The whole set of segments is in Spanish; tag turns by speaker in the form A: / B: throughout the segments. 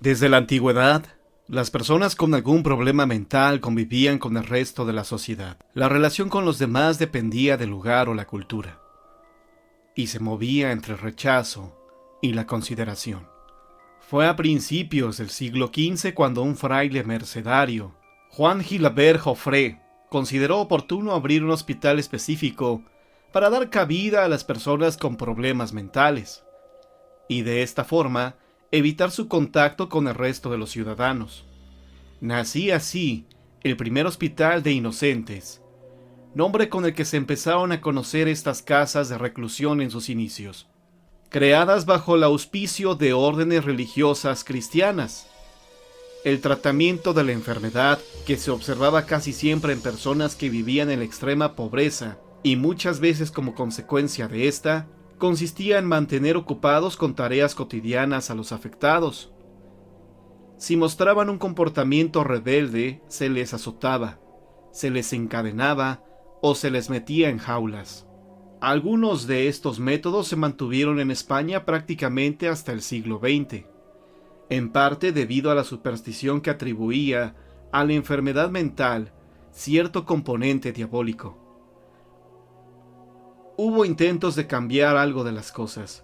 A: Desde la antigüedad, las personas con algún problema mental convivían con el resto de la sociedad. La relación con los demás dependía del lugar o la cultura, y se movía entre el rechazo y la consideración. Fue a principios del siglo XV cuando un fraile mercedario, Juan Gilabert Joffre, consideró oportuno abrir un hospital específico para dar cabida a las personas con problemas mentales, y de esta forma evitar su contacto con el resto de los ciudadanos. Nacía así el primer hospital de inocentes, nombre con el que se empezaron a conocer estas casas de reclusión en sus inicios, creadas bajo el auspicio de órdenes religiosas cristianas. El tratamiento de la enfermedad, que se observaba casi siempre en personas que vivían en la extrema pobreza y muchas veces como consecuencia de esta, consistía en mantener ocupados con tareas cotidianas a los afectados. Si mostraban un comportamiento rebelde, se les azotaba, se les encadenaba o se les metía en jaulas. Algunos de estos métodos se mantuvieron en España prácticamente hasta el siglo XX, en parte debido a la superstición que atribuía a la enfermedad mental cierto componente diabólico. Hubo intentos de cambiar algo de las cosas,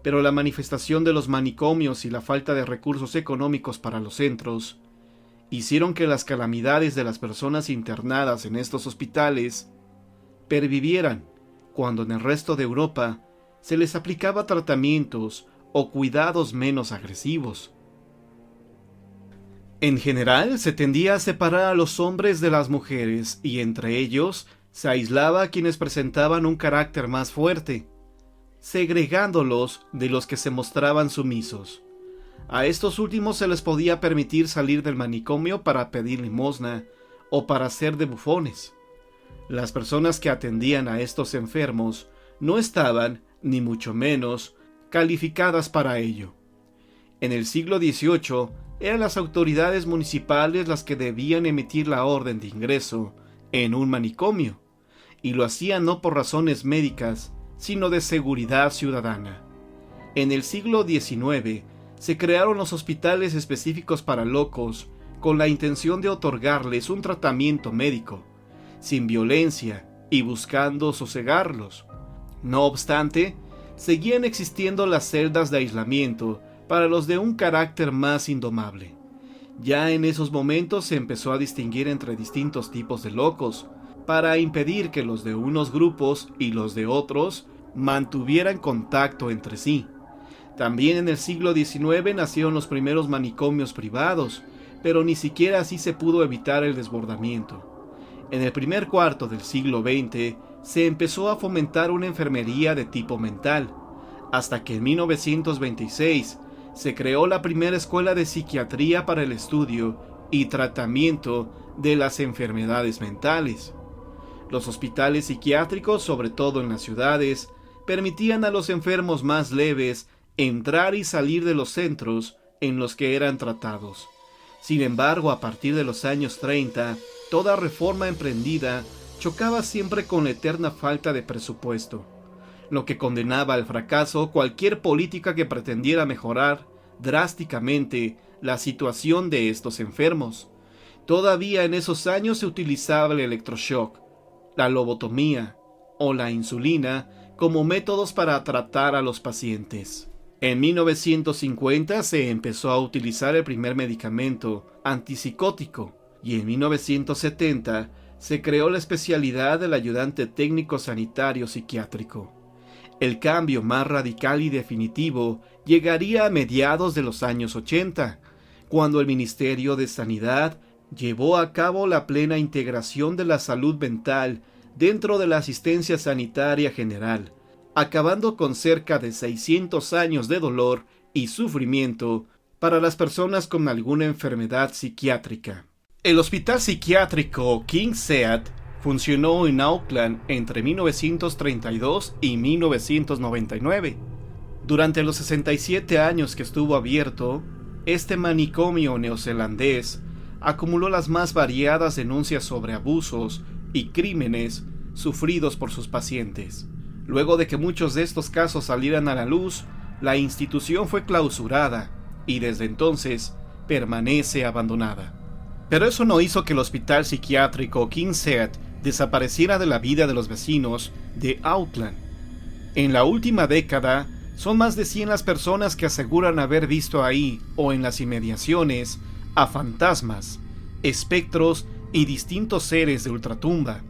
A: pero la manifestación de los manicomios y la falta de recursos económicos para los centros hicieron que las calamidades de las personas internadas en estos hospitales pervivieran, cuando en el resto de Europa se les aplicaba tratamientos o cuidados menos agresivos. En general, se tendía a separar a los hombres de las mujeres y entre ellos se aislaba a quienes presentaban un carácter más fuerte, segregándolos de los que se mostraban sumisos. A estos últimos se les podía permitir salir del manicomio para pedir limosna o para hacer de bufones. Las personas que atendían a estos enfermos no estaban, ni mucho menos, calificadas para ello. En el siglo XVIII eran las autoridades municipales las que debían emitir la orden de ingreso en un manicomio, y lo hacían no por razones médicas, sino de seguridad ciudadana. En el siglo XIX se crearon los hospitales específicos para locos con la intención de otorgarles un tratamiento médico, sin violencia y buscando sosegarlos. No obstante, seguían existiendo las celdas de aislamiento para los de un carácter más indomable. Ya en esos momentos se empezó a distinguir entre distintos tipos de locos, para impedir que los de unos grupos y los de otros mantuvieran contacto entre sí. También en el siglo XIX nacieron los primeros manicomios privados, pero ni siquiera así se pudo evitar el desbordamiento. En el primer cuarto del siglo XX se empezó a fomentar una enfermería de tipo mental, hasta que en 1926 se creó la primera escuela de psiquiatría para el estudio y tratamiento de las enfermedades mentales. Los hospitales psiquiátricos, sobre todo en las ciudades, permitían a los enfermos más leves entrar y salir de los centros en los que eran tratados. Sin embargo, a partir de los años 30, toda reforma emprendida chocaba siempre con la eterna falta de presupuesto, lo que condenaba al fracaso cualquier política que pretendiera mejorar drásticamente la situación de estos enfermos. Todavía en esos años se utilizaba el electroshock, la lobotomía o la insulina como métodos para tratar a los pacientes. En 1950 se empezó a utilizar el primer medicamento antipsicótico y en 1970 se creó la especialidad del ayudante técnico sanitario psiquiátrico. El cambio más radical y definitivo llegaría a mediados de los años 80, cuando el Ministerio de Sanidad llevó a cabo la plena integración de la salud mental dentro de la asistencia sanitaria general, acabando con cerca de 600 años de dolor y sufrimiento para las personas con alguna enfermedad psiquiátrica. El Hospital Psiquiátrico King Seat funcionó en Auckland entre 1932 y 1999. Durante los 67 años que estuvo abierto, este manicomio neozelandés acumuló las más variadas denuncias sobre abusos y crímenes sufridos por sus pacientes. Luego de que muchos de estos casos salieran a la luz, la institución fue clausurada y desde entonces permanece abandonada. Pero eso no hizo que el hospital psiquiátrico KingSett desapareciera de la vida de los vecinos de Auckland. En la última década, son más de 100 las personas que aseguran haber visto ahí o en las inmediaciones a fantasmas, espectros y distintos seres de ultratumba.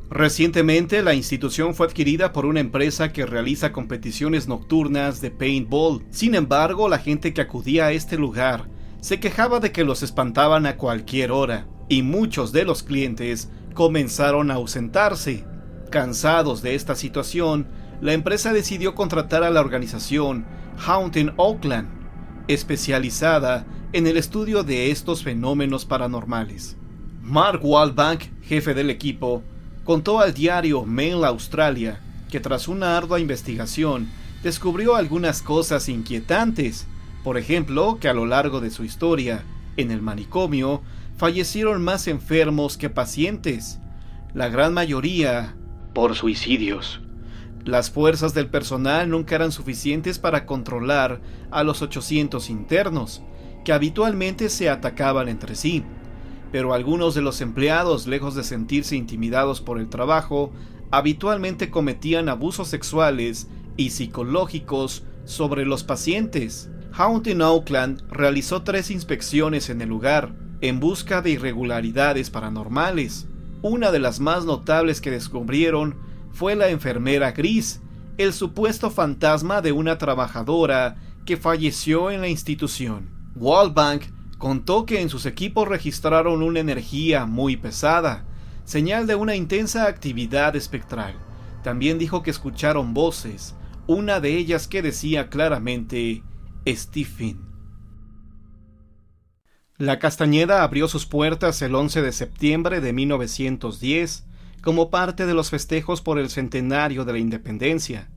A: Recientemente, la institución fue adquirida por una empresa que realiza competiciones nocturnas de paintball. Sin embargo, la gente que acudía a este lugar se quejaba de que los espantaban a cualquier hora, y muchos de los clientes comenzaron a ausentarse. Cansados de esta situación, la empresa decidió contratar a la organización Haunting Auckland, especializada en el estudio de estos fenómenos paranormales. Mark Waldbank, jefe del equipo, contó al diario Mail Australia que tras una ardua investigación descubrió algunas cosas inquietantes. Por ejemplo, que a lo largo de su historia, en el manicomio, fallecieron más enfermos que pacientes, la gran mayoría por suicidios. Las fuerzas del personal nunca eran suficientes para controlar a los 800 internos, que habitualmente se atacaban entre sí. Pero algunos de los empleados, lejos de sentirse intimidados por el trabajo, habitualmente cometían abusos sexuales y psicológicos sobre los pacientes. Haunting Auckland realizó 3 inspecciones en el lugar, en busca de irregularidades paranormales. Una de las más notables que descubrieron fue la enfermera gris, el supuesto fantasma de una trabajadora que falleció en la institución. Waldbank contó que en sus equipos registraron una energía muy pesada, señal de una intensa actividad espectral. También dijo que escucharon voces, una de ellas que decía claramente Stephen. La Castañeda abrió sus puertas el 11 de septiembre de 1910 como parte de los festejos por el centenario de la independencia.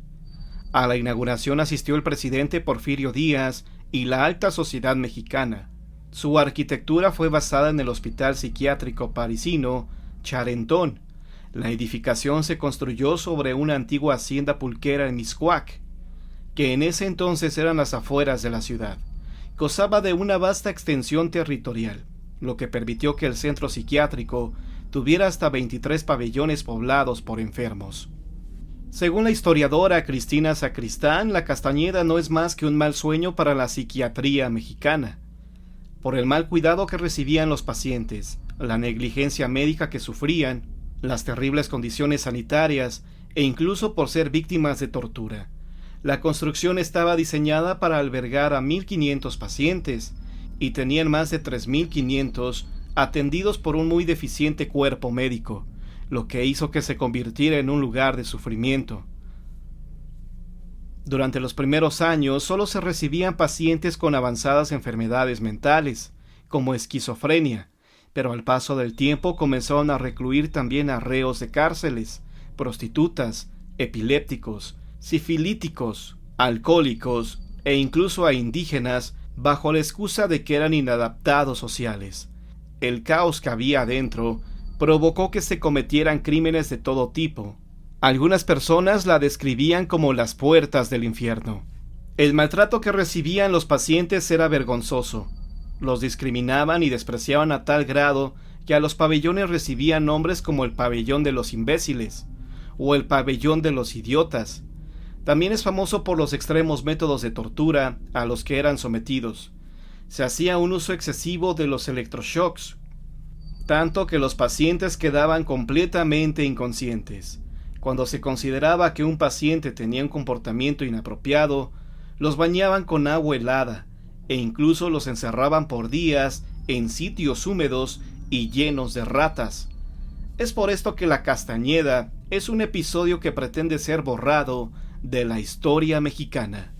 A: A la inauguración asistió el presidente Porfirio Díaz y la alta sociedad mexicana. Su arquitectura fue basada en el hospital psiquiátrico parisino Charenton. La edificación se construyó sobre una antigua hacienda pulquera en Mixcoac, que en ese entonces eran las afueras de la ciudad. Gozaba de una vasta extensión territorial, lo que permitió que el centro psiquiátrico tuviera hasta 23 pabellones poblados por enfermos. Según la historiadora Cristina Sacristán, la Castañeda no es más que un mal sueño para la psiquiatría mexicana, por el mal cuidado que recibían los pacientes, la negligencia médica que sufrían, las terribles condiciones sanitarias e incluso por ser víctimas de tortura. La construcción estaba diseñada para albergar a 1.500 pacientes y tenían más de 3.500 atendidos por un muy deficiente cuerpo médico, lo que hizo que se convirtiera en un lugar de sufrimiento. Durante los primeros años solo se recibían pacientes con avanzadas enfermedades mentales, como esquizofrenia, pero al paso del tiempo comenzaron a recluir también a reos de cárceles, prostitutas, epilépticos, sifilíticos, alcohólicos e incluso a indígenas bajo la excusa de que eran inadaptados sociales. El caos que había adentro provocó que se cometieran crímenes de todo tipo. Algunas personas la describían como las puertas del infierno. El maltrato que recibían los pacientes era vergonzoso. Los discriminaban y despreciaban a tal grado que a los pabellones recibían nombres como el pabellón de los imbéciles o el pabellón de los idiotas. También es famoso por los extremos métodos de tortura a los que eran sometidos. Se hacía un uso excesivo de los electroshocks, tanto que los pacientes quedaban completamente inconscientes. Cuando se consideraba que un paciente tenía un comportamiento inapropiado, los bañaban con agua helada e incluso los encerraban por días en sitios húmedos y llenos de ratas. Es por esto que la Castañeda es un episodio que pretende ser borrado de la historia mexicana.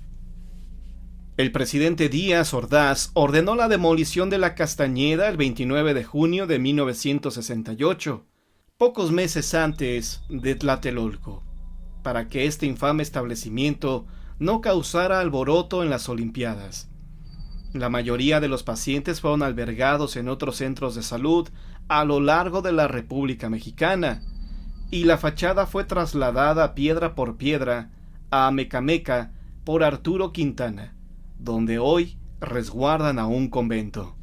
A: El presidente Díaz Ordaz ordenó la demolición de la Castañeda el 29 de junio de 1968, pocos meses antes de Tlatelolco, para que este infame establecimiento no causara alboroto en las Olimpiadas. La mayoría de los pacientes fueron albergados en otros centros de salud a lo largo de la República Mexicana, y la fachada fue trasladada piedra por piedra a Amecameca por Arturo Quintana, donde hoy resguardan a un convento.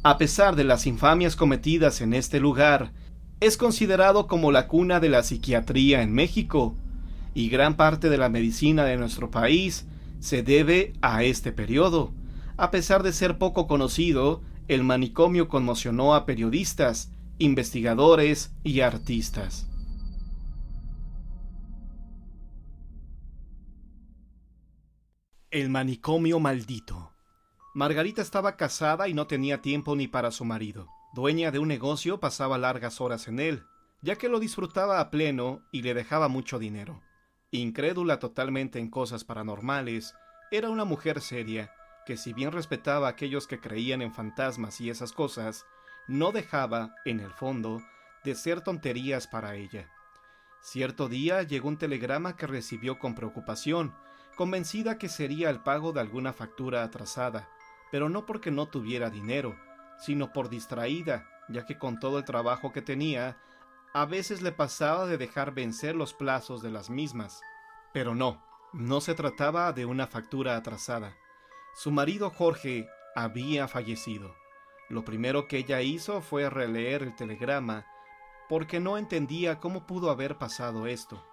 A: A pesar de las infamias cometidas en este lugar, es considerado como la cuna de la psiquiatría en México, y gran parte de la medicina de nuestro país se debe a este periodo. A pesar de ser poco conocido, el manicomio conmocionó a periodistas, investigadores y artistas. El manicomio maldito. Margarita estaba casada y no tenía tiempo ni para su marido. Dueña de un negocio, pasaba largas horas en él, ya que lo disfrutaba a pleno y le dejaba mucho dinero. Incrédula totalmente en cosas paranormales, era una mujer seria, que si bien respetaba a aquellos que creían en fantasmas y esas cosas, no dejaba, en el fondo, de ser tonterías para ella. Cierto día llegó un telegrama que recibió con preocupación, convencida que sería el pago de alguna factura atrasada, pero no porque no tuviera dinero, sino por distraída, ya que con todo el trabajo que tenía, a veces le pasaba de dejar vencer los plazos de las mismas. Pero no se trataba de una factura atrasada. Su marido Jorge había fallecido. Lo primero que ella hizo fue releer el telegrama, porque no entendía cómo pudo haber pasado esto.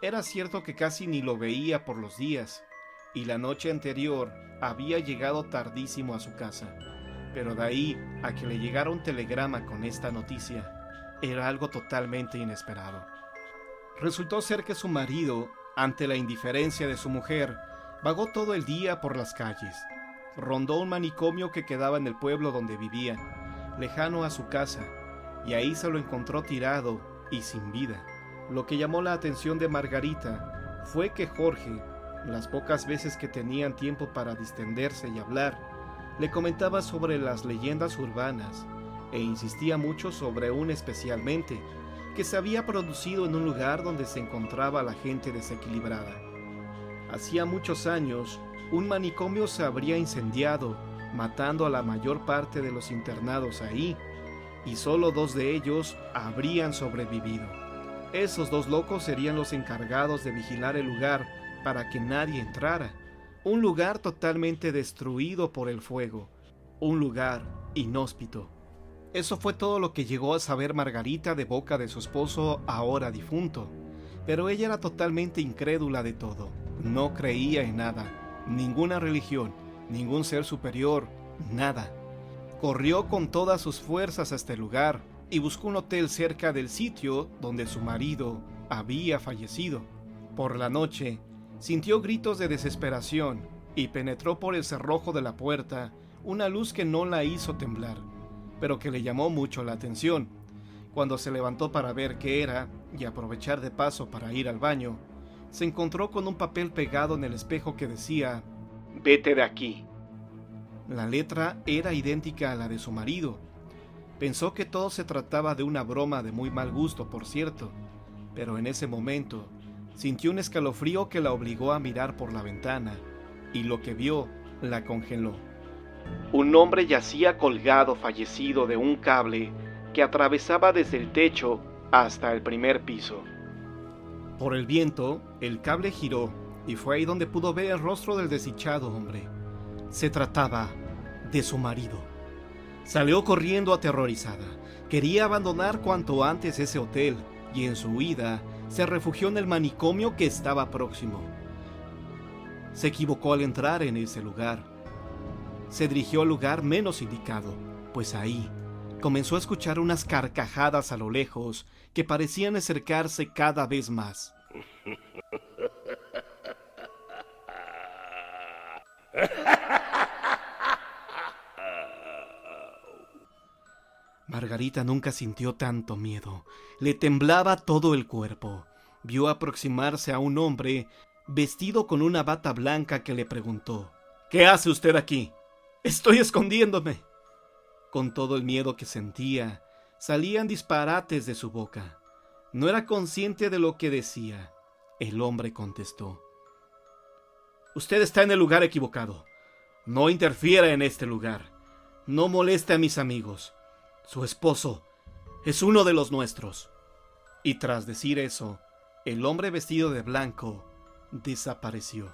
A: Era cierto que casi ni lo veía por los días, y la noche anterior había llegado tardísimo a su casa. Pero de ahí a que le llegara un telegrama con esta noticia, era algo totalmente inesperado. Resultó ser que su marido, ante la indiferencia de su mujer, vagó todo el día por las calles. Rondó un manicomio que quedaba en el pueblo donde vivía, lejano a su casa, y ahí se lo encontró tirado y sin vida. Lo que llamó la atención de Margarita fue que Jorge, las pocas veces que tenían tiempo para distenderse y hablar, le comentaba sobre las leyendas urbanas e insistía mucho sobre una especialmente, que se había producido en un lugar donde se encontraba la gente desequilibrada. Hacía muchos años, un manicomio se habría incendiado, matando a la mayor parte de los internados ahí, y solo 2 de ellos habrían sobrevivido. Esos 2 locos serían los encargados de vigilar el lugar para que nadie entrara. Un lugar totalmente destruido por el fuego, un lugar inhóspito. Eso fue todo lo que llegó a saber Margarita de boca de su esposo ahora difunto, pero ella era totalmente incrédula de todo. No creía en nada, ninguna religión, ningún ser superior, nada. Corrió con todas sus fuerzas a este lugar y buscó un hotel cerca del sitio donde su marido había fallecido. Por la noche, sintió gritos de desesperación y penetró por el cerrojo de la puerta una luz que no la hizo temblar, pero que le llamó mucho la atención. Cuando se levantó para ver qué era y aprovechar de paso para ir al baño, se encontró con un papel pegado en el espejo que decía: «Vete de aquí». La letra era idéntica a la de su marido. Pensó que todo se trataba de una broma de muy mal gusto, por cierto, pero en ese momento sintió un escalofrío que la obligó a mirar por la ventana, y lo que vio la congeló. Un hombre yacía colgado fallecido de un cable que atravesaba desde el techo hasta el primer piso. Por el viento, el cable giró y fue ahí donde pudo ver el rostro del desdichado hombre. Se trataba de su marido. Salió corriendo aterrorizada. Quería abandonar cuanto antes ese hotel y en su huida se refugió en el manicomio que estaba próximo. Se equivocó al entrar en ese lugar. Se dirigió al lugar menos indicado, pues ahí comenzó a escuchar unas carcajadas a lo lejos que parecían acercarse cada vez más. Margarita nunca sintió tanto miedo. Le temblaba todo el cuerpo. Vio aproximarse a un hombre vestido con una bata blanca que le preguntó: «¿Qué hace usted aquí?» «Estoy escondiéndome». Con todo el miedo que sentía, salían disparates de su boca. No era consciente de lo que decía. El hombre contestó: «Usted está en el lugar equivocado. No interfiera en este lugar. No moleste a mis amigos. Su esposo es uno de los nuestros». Y tras decir eso, el hombre vestido de blanco desapareció.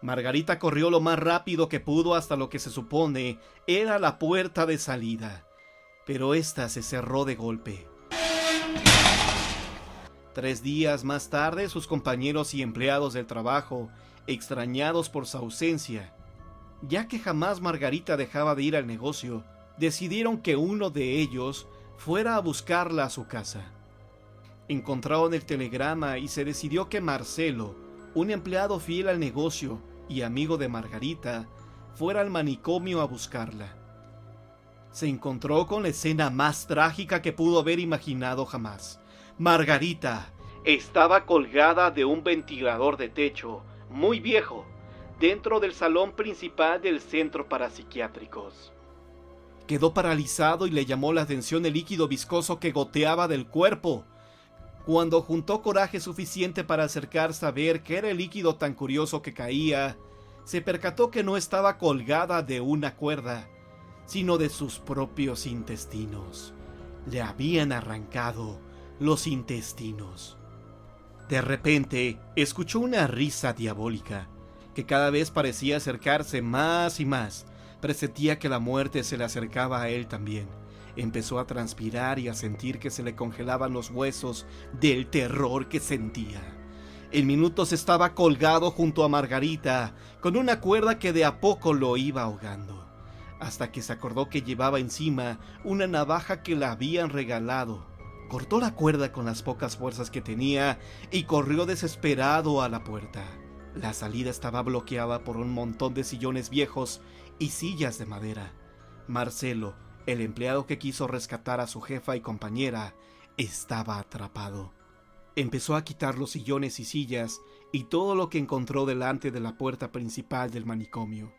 A: Margarita corrió lo más rápido que pudo hasta lo que se supone era la puerta de salida, pero esta se cerró de golpe. 3 días más tarde, sus compañeros y empleados del trabajo, extrañados por su ausencia, ya que jamás Margarita dejaba de ir al negocio, decidieron que uno de ellos fuera a buscarla a su casa. Encontraron el telegrama y se decidió que Marcelo, un empleado fiel al negocio y amigo de Margarita, fuera al manicomio a buscarla. Se encontró con la escena más trágica que pudo haber imaginado jamás. Margarita estaba colgada de un ventilador de techo muy viejo dentro del salón principal del centro para psiquiátricos. Quedó paralizado y le llamó la atención el líquido viscoso que goteaba del cuerpo. Cuando juntó coraje suficiente para acercarse a ver qué era el líquido tan curioso que caía, se percató que no estaba colgada de una cuerda, sino de sus propios intestinos. Le habían arrancado los intestinos. De repente, escuchó una risa diabólica, que cada vez parecía acercarse más y más. Presentía que la muerte se le acercaba a él también. Empezó a transpirar y a sentir que se le congelaban los huesos del terror que sentía. En minutos estaba colgado junto a Margarita, con una cuerda que de a poco lo iba ahogando, hasta que se acordó que llevaba encima una navaja que le habían regalado. Cortó la cuerda con las pocas fuerzas que tenía y corrió desesperado a la puerta. La salida estaba bloqueada por un montón de sillones viejos y sillas de madera. Marcelo, el empleado que quiso rescatar a su jefa y compañera, estaba atrapado. Empezó a quitar los sillones y sillas y todo lo que encontró delante de la puerta principal del manicomio.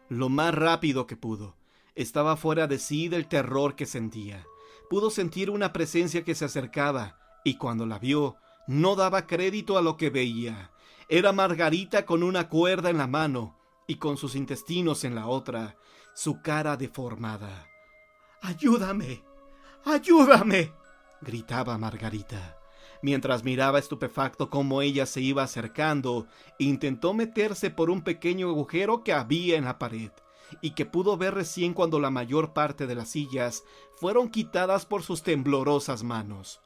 A: Lo más rápido que pudo. Estaba fuera de sí del terror que sentía. Pudo sentir una presencia que se acercaba, y cuando la vio, no daba crédito a lo que veía. Era Margarita con una cuerda en la mano y con sus intestinos en la otra, su cara deformada. ¡Ayúdame! ¡Ayúdame!, gritaba Margarita. Mientras miraba estupefacto cómo ella se iba acercando, intentó meterse por un pequeño agujero que había en la pared, y que pudo ver recién cuando la mayor parte de las sillas fueron quitadas por sus temblorosas manos.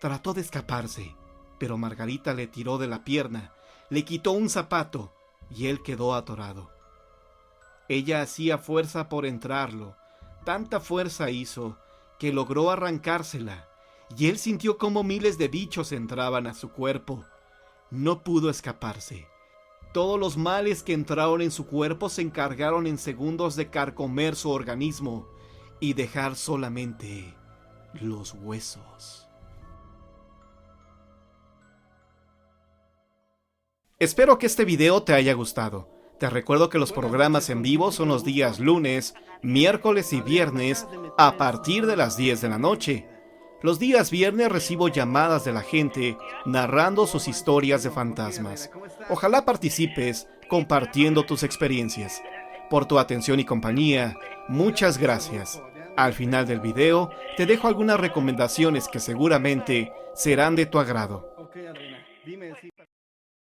A: Trató de escaparse, pero Margarita le tiró de la pierna, le quitó un zapato, y él quedó atorado. Ella hacía fuerza por entrarlo, tanta fuerza hizo que logró arrancársela, y él sintió cómo miles de bichos entraban a su cuerpo. No pudo escaparse. Todos los males que entraron en su cuerpo se encargaron en segundos de carcomer su organismo y dejar solamente los huesos. Espero que este video te haya gustado. Te recuerdo que los programas en vivo son los días lunes, miércoles y viernes a partir de las 10 de la noche. Los días viernes recibo llamadas de la gente narrando sus historias de fantasmas. Ojalá participes compartiendo tus experiencias. Por tu atención y compañía, muchas gracias. Al final del video te dejo algunas recomendaciones que seguramente serán de tu agrado.